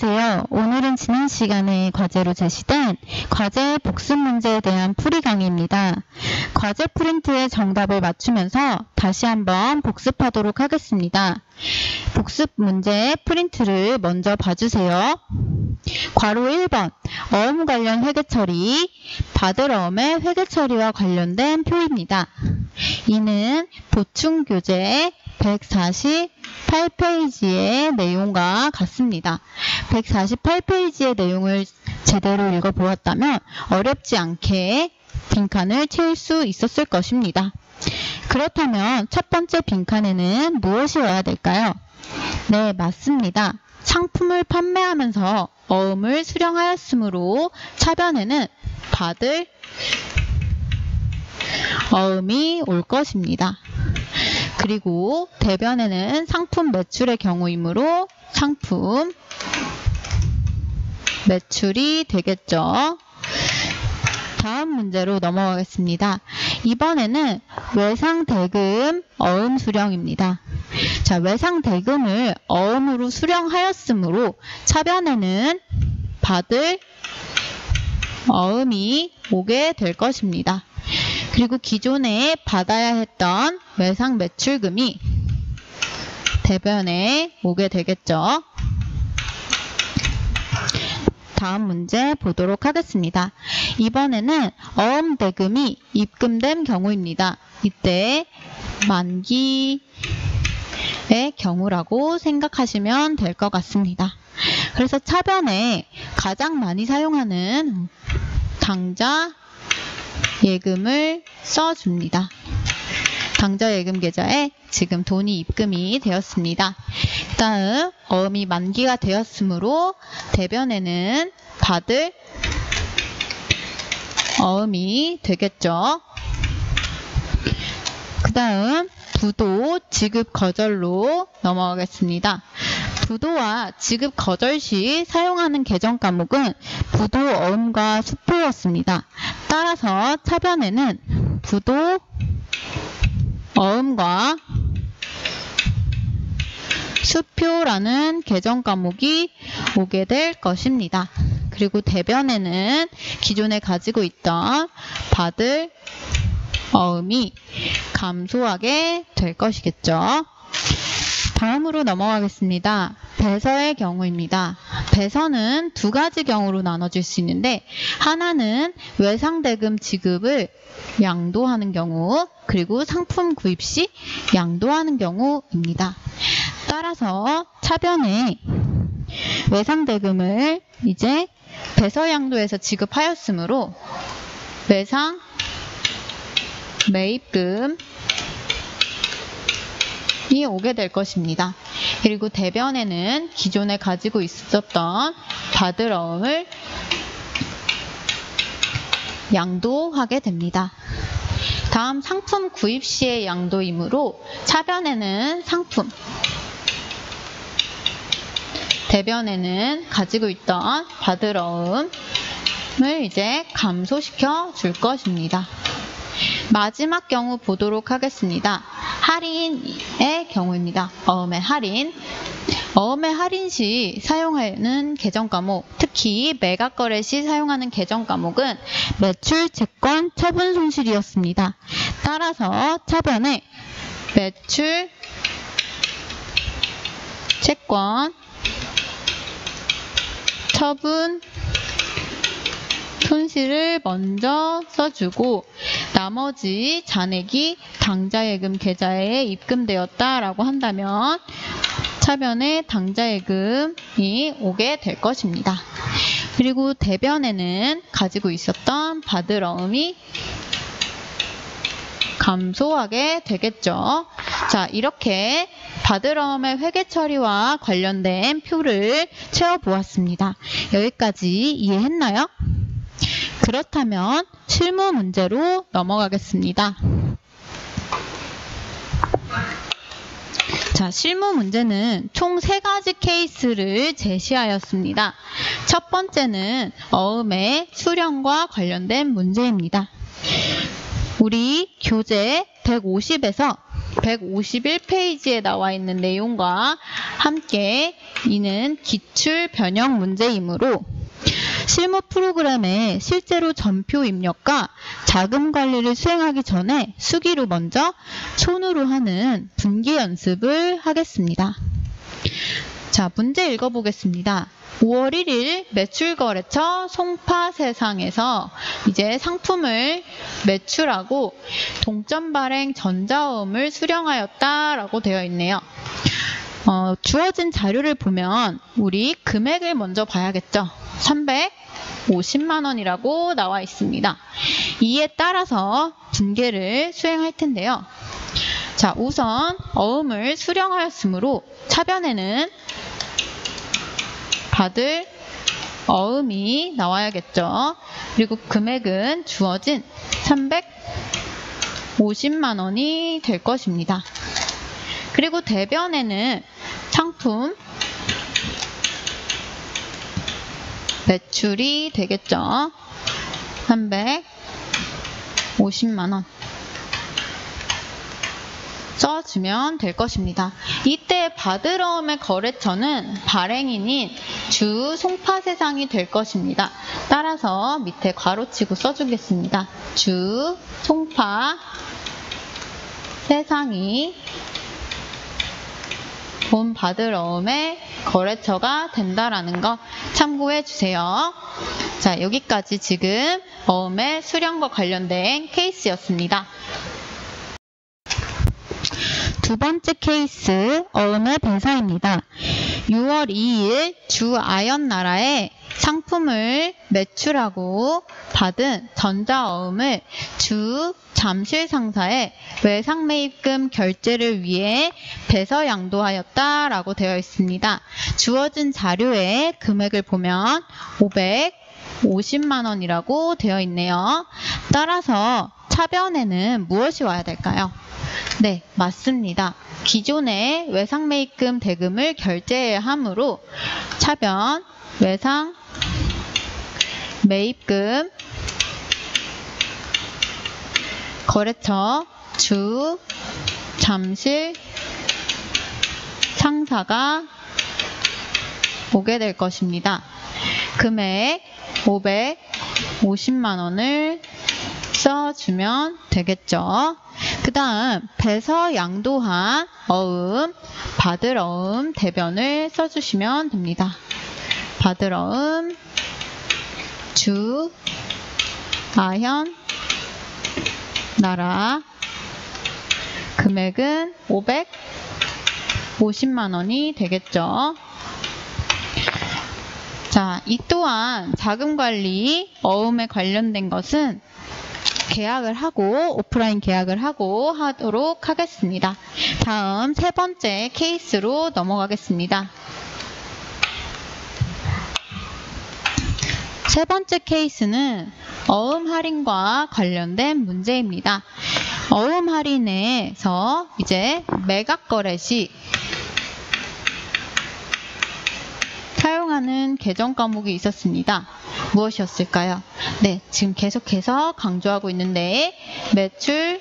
안녕하세요. 오늘은 지난 시간에 과제로 제시된 과제 복습 문제에 대한 풀이 강의입니다. 과제 프린트에 정답을 맞추면서 다시 한번 복습하도록 하겠습니다. 복습 문제 프린트를 먼저 봐주세요. 괄호 1번 어음 관련 회계처리, 받을 어음의 회계처리와 관련된 표입니다. 이는 보충교재 148페이지의 내용과 같습니다. 148페이지의 내용을 제대로 읽어보았다면 어렵지 않게 빈칸을 채울 수 있었을 것입니다. 그렇다면 첫 번째 빈칸에는 무엇이 와야 될까요? 네, 맞습니다. 상품을 판매하면서 어음을 수령하였으므로 차변에는 받을 어음이 올 것입니다. 그리고 대변에는 상품 매출의 경우이므로 상품 매출이 되겠죠. 다음 문제로 넘어가겠습니다. 이번에는 외상대금 어음 수령입니다. 자, 외상대금을 어음으로 수령하였으므로 차변에는 받을 어음이 오게 될 것입니다. 그리고 기존에 받아야 했던 외상 매출금이 대변에 오게 되겠죠. 다음 문제 보도록 하겠습니다. 이번에는 어음 대금이 입금된 경우입니다. 이때 만기의 경우라고 생각하시면 될 것 같습니다. 그래서 차변에 가장 많이 사용하는 당좌 예금을 써줍니다. 당좌 예금 계좌에 지금 돈이 입금이 되었습니다. 다음 어음이 만기가 되었으므로 대변에는 받을 어음이 되겠죠. 그 다음 부도 지급 거절로 넘어가겠습니다. 부도와 지급 거절 시 사용하는 계정 과목은 부도 어음과 수표였습니다. 따라서 차변에는 부도 어음과 수표라는 계정 과목이 오게 될 것입니다. 그리고 대변에는 기존에 가지고 있던 받을 어음이 감소하게 될 것이겠죠. 다음으로 넘어가겠습니다. 배서의 경우입니다. 배서는 두 가지 경우로 나눠질 수 있는데 하나는 외상대금 지급을 양도하는 경우, 그리고 상품 구입 시 양도하는 경우입니다. 따라서 차변에 외상대금을 이제 배서양도에서 지급하였으므로 외상 매입금이 오게 될 것입니다. 그리고 대변에는 기존에 가지고 있었던 받을 어음을 양도하게 됩니다. 다음 상품 구입 시의 양도이므로 차변에는 상품, 대변에는 가지고 있던 받을 어음을 이제 감소시켜 줄 것입니다. 마지막 경우 보도록 하겠습니다. 할인의 경우입니다. 어음의 할인. 어음의 할인 시 사용하는 계정 과목, 특히 매각 거래 시 사용하는 계정 과목은 매출, 채권, 처분 손실이었습니다. 따라서 차변에 매출, 채권, 처분 손실을 먼저 써주고 나머지 잔액이 당좌예금 계좌에 입금되었다라고 한다면 차변에 당좌예금이 오게 될 것입니다. 그리고 대변에는 가지고 있었던 받을 어음이 감소하게 되겠죠. 자, 이렇게 받을 어음의 회계 처리와 관련된 표를 채워보았습니다. 여기까지 이해했나요? 그렇다면 실무 문제로 넘어가겠습니다. 자, 실무 문제는 총 3가지 케이스를 제시하였습니다. 첫 번째는 어음의 수령과 관련된 문제입니다. 우리 교재 150에서 151페이지에 나와 있는 내용과 함께 이는 기출 변형 문제이므로 실무 프로그램에 실제로 전표 입력과 자금 관리를 수행하기 전에 수기로 먼저 손으로 하는 분기 연습을 하겠습니다. 자, 문제 읽어보겠습니다. 5월 1일 매출거래처 송파세상에서 이제 상품을 매출하고 동점 발행 전자어음을 수령하였다라고 되어 있네요. 주어진 자료를 보면 우리 금액을 먼저 봐야겠죠. 350만 원이라고 나와 있습니다. 이에 따라서 분계를 수행할 텐데요. 자, 우선 어음을 수령하였으므로 차변에는 받을 어음이 나와야겠죠. 그리고 금액은 주어진 350만 원이 될 것입니다. 그리고 대변에는 상품 매출이 되겠죠. 350만 원 써주면 될 것입니다. 이때 받을 어음의 거래처는 발행인인 주 송파세상이 될 것입니다. 따라서 밑에 괄호치고 써주겠습니다. 주 송파세상이 본 받을 어음의 거래처가 된다라는 거 참고해 주세요. 자, 여기까지 지금 어음의 수령과 관련된 케이스였습니다. 두 번째 케이스, 어음의 배사입니다. 6월 2일 주 아연나라에 상품을 매출하고 받은 전자어음을 주 잠실상사에 외상매입금 결제를 위해 배서 양도하였다라고 되어 있습니다. 주어진 자료의 금액을 보면 550만 원이라고 되어 있네요. 따라서 차변에는 무엇이 와야 될까요? 네, 맞습니다. 기존의 외상매입금 대금을 결제해야 하므로 차변 외상매입금 거래처 주 잠실 상사가 오게 될 것입니다. 금액 550만 원을 써주면 되겠죠. 그 다음 배서 양도한 어음, 받을 어음 대변을 써주시면 됩니다. 받을 어음 주 아현 나라 금액은 550만 원이 되겠죠. 자, 이 또한 자금관리 어음에 관련된 것은 계약을 하고 오프라인 계약을 하고 하도록 하겠습니다. 다음 세 번째 케이스로 넘어가겠습니다. 세 번째 케이스는 어음 할인과 관련된 문제입니다. 어음 할인에서 이제 매각 거래 시 사용하는 계정 과목이 있었습니다. 무엇이었을까요? 네, 지금 계속해서 강조하고 있는데 매출,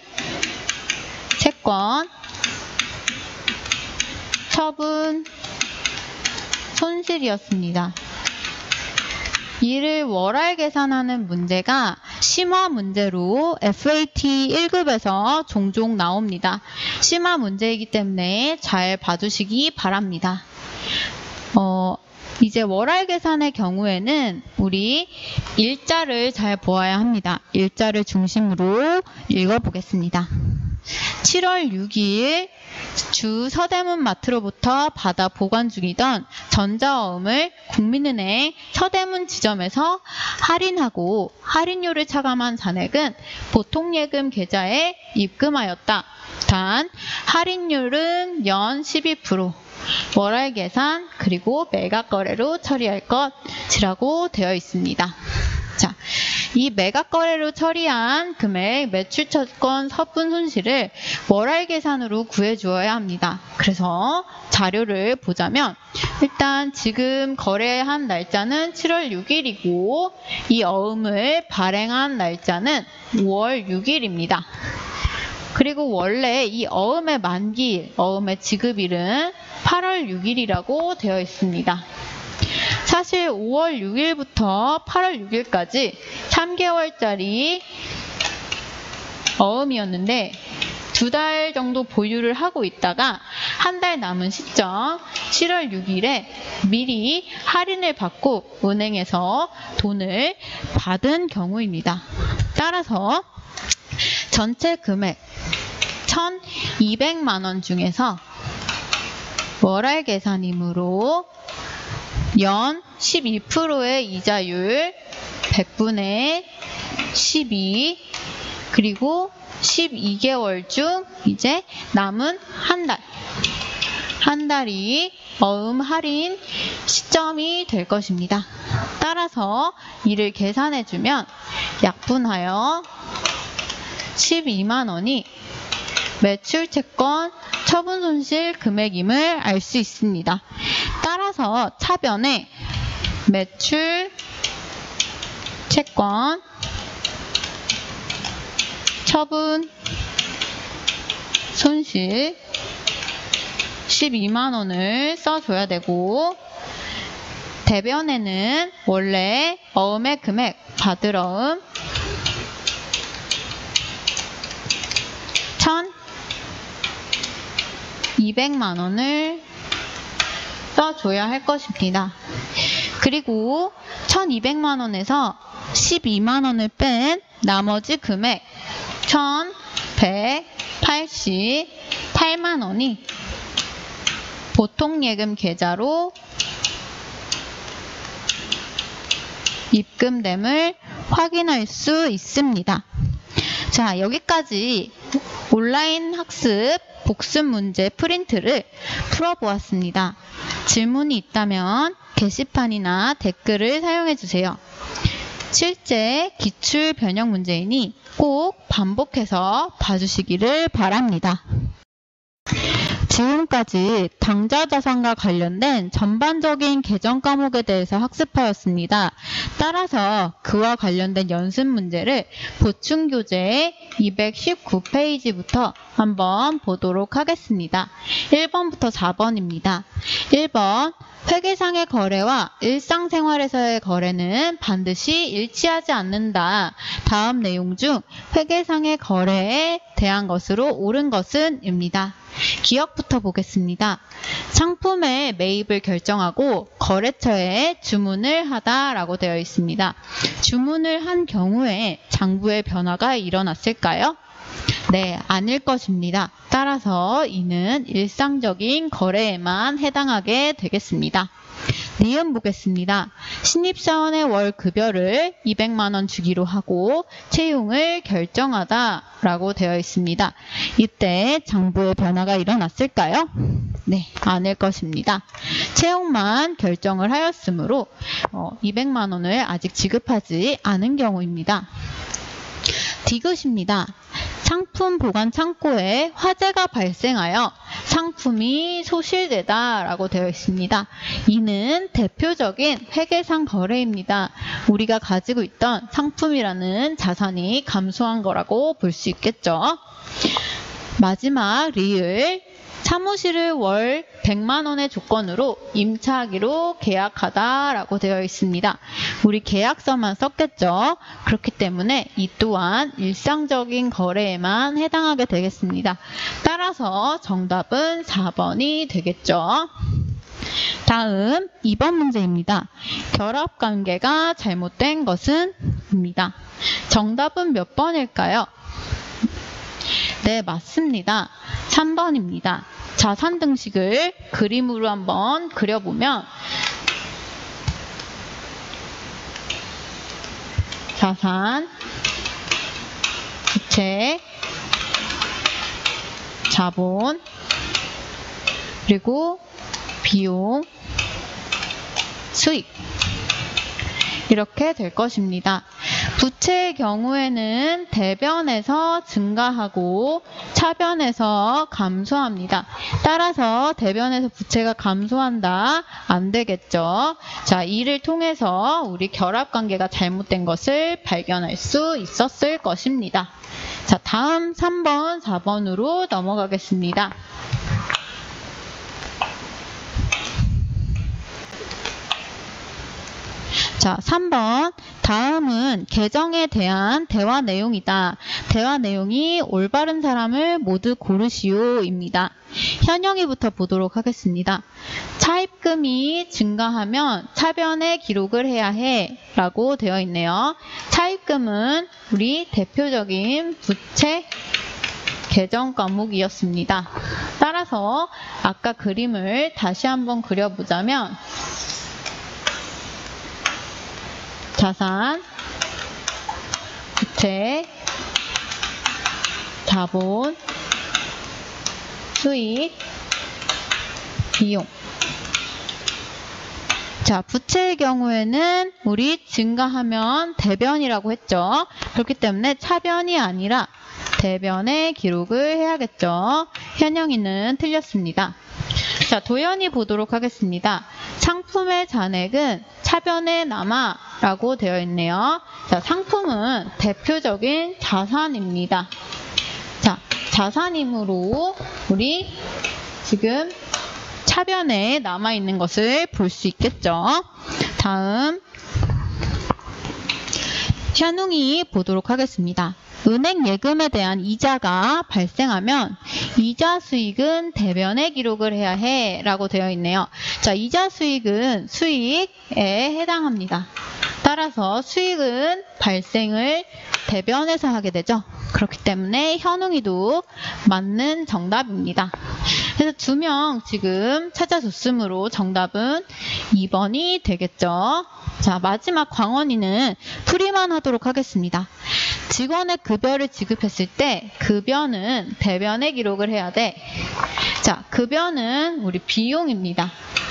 채권, 처분, 손실이었습니다. 이를 월할 계산하는 문제가 심화 문제로 FAT 1급에서 종종 나옵니다. 심화 문제이기 때문에 잘 봐주시기 바랍니다. 이제 월할 계산의 경우에는 우리 일자를 잘 보아야 합니다. 일자를 중심으로 읽어보겠습니다. 7월 6일 주 서대문 마트로부터 받아 보관 중이던 전자어음을 국민은행 서대문 지점에서 할인하고 할인료를 차감한 잔액은 보통예금 계좌에 입금하였다. 단 할인율은 연 12%, 월할 계산 그리고 매각 거래로 처리할 것이라고 되어 있습니다. 자, 이 매각 거래로 처리한 금액 매출 채권 처분 손실을 월할 계산으로 구해 주어야 합니다. 그래서 자료를 보자면 일단 지금 거래한 날짜는 7월 6일이고 이 어음을 발행한 날짜는 5월 6일입니다. 그리고 원래 이 어음의 만기일, 어음의 지급일은 8월 6일이라고 되어 있습니다. 사실 5월 6일부터 8월 6일까지 3개월짜리 어음이었는데 2달 정도 보유를 하고 있다가 한 달 남은 시점 7월 6일에 미리 할인을 받고 은행에서 돈을 받은 경우입니다. 따라서 전체 금액 1,200만 원 중에서 월할 계산이므로 연 12%의 이자율 100분의 12 그리고 12개월 중 이제 남은 한 달이 어음 할인 시점이 될 것입니다. 따라서 이를 계산해주면 약분하여 12만 원이 매출 채권 처분 손실 금액임을 알 수 있습니다. 따라서 차변에 매출 채권 처분 손실 12만 원을 써줘야 되고 대변에는 원래 어음의 금액 받을 어음 1,200만 원을 써줘야 할 것입니다. 그리고 1,200만 원에서 12만 원을 뺀 나머지 금액 1,188만 원이 보통예금 계좌로 입금됨을 확인할 수 있습니다. 자, 여기까지 온라인 학습 복습 문제 프린트를 풀어보았습니다. 질문이 있다면 게시판이나 댓글을 사용해주세요. 실제 기출 변형 문제이니 꼭 반복해서 봐주시기를 바랍니다. 지금까지 당좌자산과 관련된 전반적인 개정 과목에 대해서 학습하였습니다. 따라서 그와 관련된 연습 문제를 보충교재 219페이지부터 한번 보도록 하겠습니다. 1번부터 4번입니다. 1번, 회계상의 거래와 일상생활에서의 거래는 반드시 일치하지 않는다. 다음 내용 중 회계상의 거래에 대한 것으로 옳은 것은? 입니다. 기억부터 보겠습니다. 상품의 매입을 결정하고 거래처에 주문을 하다라고 되어 있습니다. 주문을 한 경우에 장부의 변화가 일어났을까요? 네, 아닐 것입니다. 따라서 이는 일상적인 거래에만 해당하게 되겠습니다. 니은 보겠습니다. 신입사원의 월 급여를 200만 원 주기로 하고 채용을 결정하다 라고 되어 있습니다. 이때 장부의 변화가 일어났을까요? 네, 아닐 것입니다. 채용만 결정을 하였으므로 200만 원을 아직 지급하지 않은 경우입니다. 디귿입니다. 상품 보관 창고에 화재가 발생하여 상품이 소실되다 라고 되어 있습니다. 이는 대표적인 회계상 거래입니다. 우리가 가지고 있던 상품이라는 자산이 감소한 거라고 볼 수 있겠죠. 마지막 리을, 사무실을 월 100만 원의 조건으로 임차하기로 계약하다 라고 되어 있습니다. 우리 계약서만 썼겠죠. 그렇기 때문에 이 또한 일상적인 거래에만 해당하게 되겠습니다. 따라서 정답은 4번이 되겠죠. 다음 2번 문제입니다. 결합관계가 잘못된 것은? 입니다. 정답은 몇 번일까요? 네, 맞습니다. 3번입니다. 자산 등식을 그림으로 한번 그려보면 자산, 부채, 자본, 그리고 비용, 수익 이렇게 될 것입니다. 부채의 경우에는 대변에서 증가하고 차변에서 감소합니다. 따라서 대변에서 부채가 감소한다? 안 되겠죠. 자, 이를 통해서 우리 결합관계가 잘못된 것을 발견할 수 있었을 것입니다. 자, 다음 3번, 4번으로 넘어가겠습니다. 자, 3번. 다음은 계정에 대한 대화 내용이다. 대화 내용이 올바른 사람을 모두 고르시오입니다. 현영이부터 보도록 하겠습니다. 차입금이 증가하면 차변에 기록을 해야 해 라고 되어 있네요. 차입금은 우리 대표적인 부채 계정 과목이었습니다. 따라서 아까 그림을 다시 한번 그려보자면 자산, 부채, 자본, 수익, 비용. 자, 부채의 경우에는 우리 증가하면 대변이라고 했죠. 그렇기 때문에 차변이 아니라 대변에 기록을 해야겠죠. 현영이는 틀렸습니다. 자, 도연이 보도록 하겠습니다. 상품의 잔액은 차변에 남아 라고 되어 있네요. 자, 상품은 대표적인 자산입니다. 자, 자산이므로 우리 지금 차변에 남아있는 것을 볼 수 있겠죠. 다음 현웅이 보도록 하겠습니다. 은행 예금에 대한 이자가 발생하면 이자 수익은 대변에 기록을 해야 해 라고 되어 있네요. 자, 이자 수익은 수익에 해당합니다. 따라서 수익은 발생을 대변에서 하게 되죠. 그렇기 때문에 현웅이도 맞는 정답입니다. 그래서 2명 지금 찾아줬으므로 정답은 2번이 되겠죠. 자, 마지막 광원이는 풀이만 하도록 하겠습니다. 직원의 급여를 지급했을 때 급여는 대변에 기록을 해야 돼. 자, 급여는 우리 비용입니다.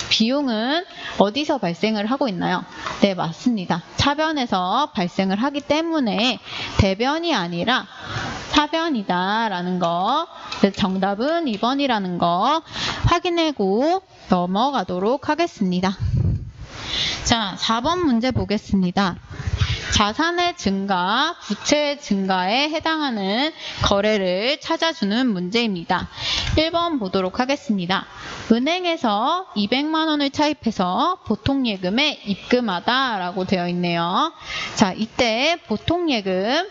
비용은 어디서 발생을 하고 있나요? 네, 맞습니다. 차변에서 발생을 하기 때문에 대변이 아니라 차변이다 라는 거. 정답은 2번이라는 거 확인하고 넘어가도록 하겠습니다. 자, 4번 문제 보겠습니다. 자산의 증가, 부채의 증가에 해당하는 거래를 찾아주는 문제입니다. 1번 보도록 하겠습니다. 은행에서 200만 원을 차입해서 보통예금에 입금하다 라고 되어 있네요. 자, 이때 보통예금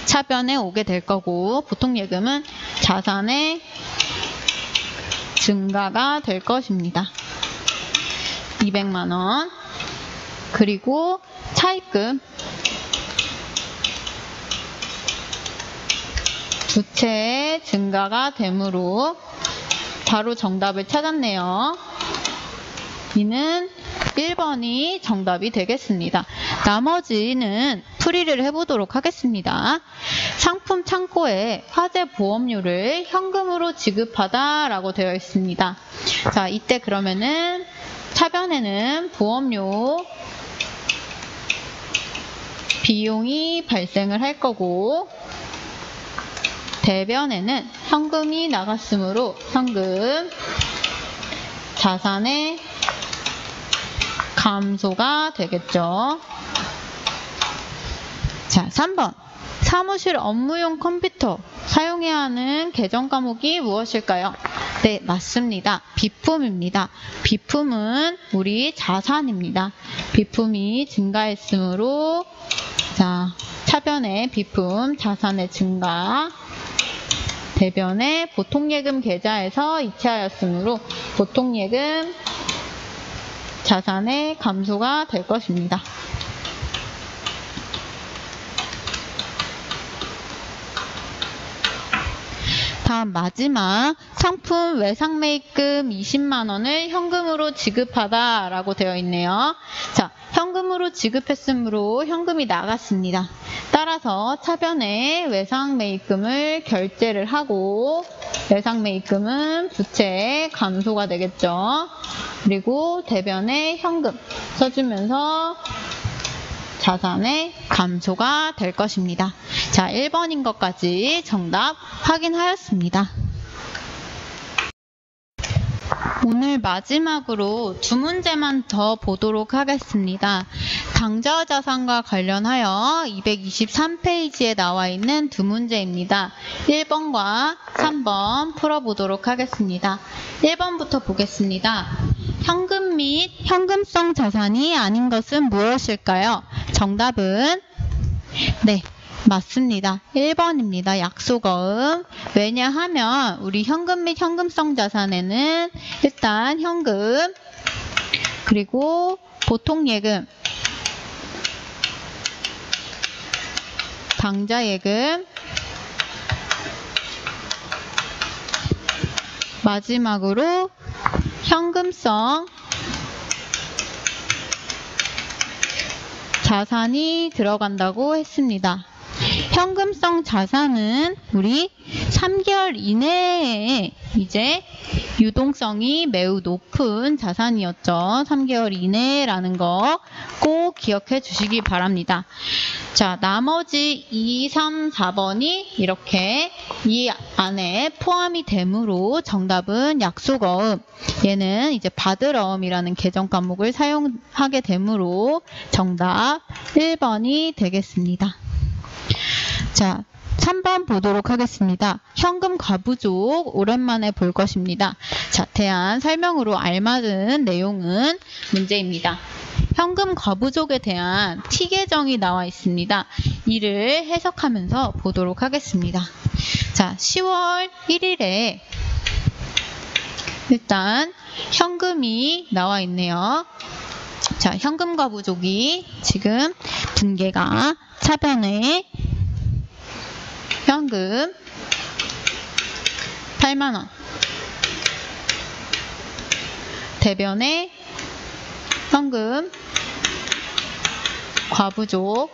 차변에 오게 될 거고 보통예금은 자산의 증가가 될 것입니다. 200만 원. 그리고 차입금 부채의 증가가 되므로 바로 정답을 찾았네요. 이는 1번이 정답이 되겠습니다. 나머지는 풀이를 해보도록 하겠습니다. 상품 창고에 화재 보험료를 현금으로 지급하다 라고 되어 있습니다. 자, 이때 그러면은 차변에는 보험료 비용이 발생을 할 거고 대변에는 현금이 나갔으므로 현금 자산의 감소가 되겠죠. 자, 3번. 사무실 업무용 컴퓨터 사용해야 하는 계정 과목이 무엇일까요? 네, 맞습니다. 비품입니다. 비품은 우리 자산입니다. 비품이 증가했으므로 자, 차변의 비품 자산의 증가 대변의 보통예금 계좌에서 이체하였으므로 보통예금 자산의 감소가 될 것입니다. 다음 마지막 상품 외상매입금 20만 원을 현금으로 지급하다 라고 되어 있네요. 자, 현금으로 지급했으므로 현금이 나갔습니다. 따라서 차변에 외상매입금을 결제를 하고 예상매입금은 부채 감소가 되겠죠. 그리고 대변에 현금 써주면서 자산의 감소가 될 것입니다. 자, 1번인 것까지 정답 확인하였습니다. 오늘 마지막으로 두 문제만 더 보도록 하겠습니다. 당좌 자산과 관련하여 223페이지에 나와 있는 두 문제입니다. 1번과 3번 풀어보도록 하겠습니다. 1번부터 보겠습니다. 현금 및 현금성 자산이 아닌 것은 무엇일까요? 정답은 네, 맞습니다. 1번입니다. 약속어음. 왜냐하면 우리 현금 및 현금성 자산에는 일단 현금, 그리고 보통예금, 당좌예금, 마지막으로 현금성 자산이 들어간다고 했습니다. 현금성 자산은 우리 3개월 이내에 이제 유동성이 매우 높은 자산이었죠. 3개월 이내라는 거 꼭 기억해 주시기 바랍니다. 자, 나머지 2, 3, 4번이 이렇게 이 안에 포함이 되므로 정답은 약속어음. 얘는 이제 받을어음이라는 계정 과목을 사용하게 되므로 정답 1번이 되겠습니다. 자, 3번 보도록 하겠습니다. 현금 과부족 오랜만에 볼 것입니다. 자, 대한 설명으로 알맞은 내용은 문제입니다. 현금 과부족에 대한 T계정이 나와 있습니다. 이를 해석하면서 보도록 하겠습니다. 자, 10월 1일에 일단 현금이 나와 있네요. 자, 현금 과부족이 지금 분계가 차변에 현금 8만원, 대변에 현금 과부족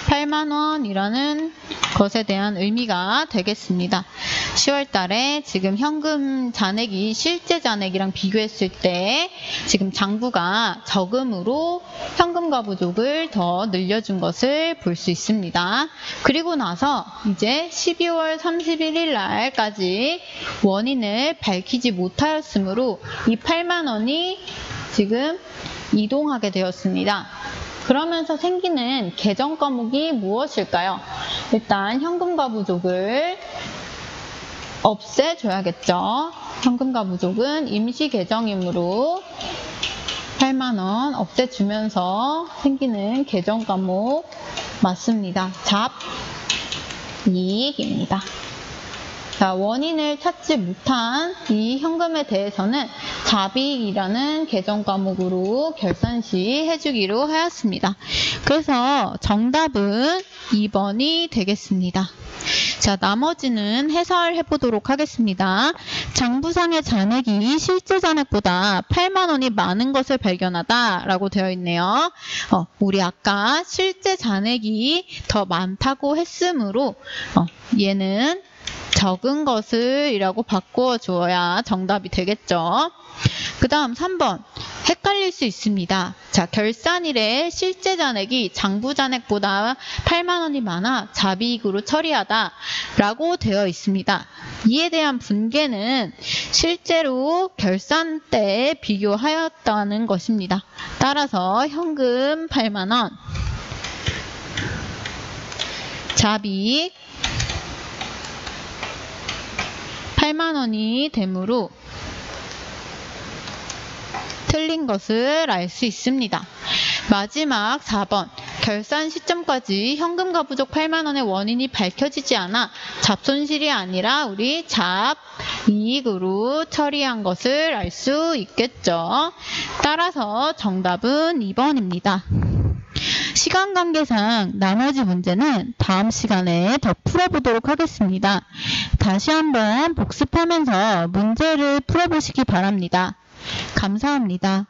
8만원이라는 것에 대한 의미가 되겠습니다. 10월 달에 지금 현금 잔액이 실제 잔액이랑 비교했을 때 지금 장부가 적음으로 현금 과부족을 더 늘려준 것을 볼 수 있습니다. 그리고 나서 이제 12월 31일 날까지 원인을 밝히지 못하였으므로 이 8만원이 지금 이동하게 되었습니다. 그러면서 생기는 계정 과목이 무엇일까요? 일단 현금 과부족을 없애줘야겠죠. 현금 과부족은 임시 계정이므로 8만원 없애주면서 생기는 계정 과목 맞습니다. 잡, 이익입니다. 자, 원인을 찾지 못한 이 현금에 대해서는 잡이익이라는 계정 과목으로 결산 시 해주기로 하였습니다. 그래서 정답은 2번이 되겠습니다. 자, 나머지는 해설해 보도록 하겠습니다. 장부상의 잔액이 실제 잔액보다 8만원이 많은 것을 발견하다 라고 되어 있네요. 우리 아까 실제 잔액이 더 많다고 했으므로 얘는 적은 것을 이라고 바꾸어 주어야 정답이 되겠죠. 그 다음 3번. 헷갈릴 수 있습니다. 자, 결산일에 실제 잔액이 장부 잔액보다 8만원이 많아 잡이익으로 처리하다 라고 되어 있습니다. 이에 대한 분계는 실제로 결산 때 비교하였다는 것입니다. 따라서 현금 8만원, 잡이익 8만원이 되므로 틀린 것을 알 수 있습니다. 마지막 4번. 결산 시점까지 현금 과부족 8만원의 원인이 밝혀지지 않아 잡손실이 아니라 우리 잡이익으로 처리한 것을 알 수 있겠죠. 따라서 정답은 2번입니다. 시간 관계상 나머지 문제는 다음 시간에 더 풀어보도록 하겠습니다. 다시 한번 복습하면서 문제를 풀어보시기 바랍니다. 감사합니다.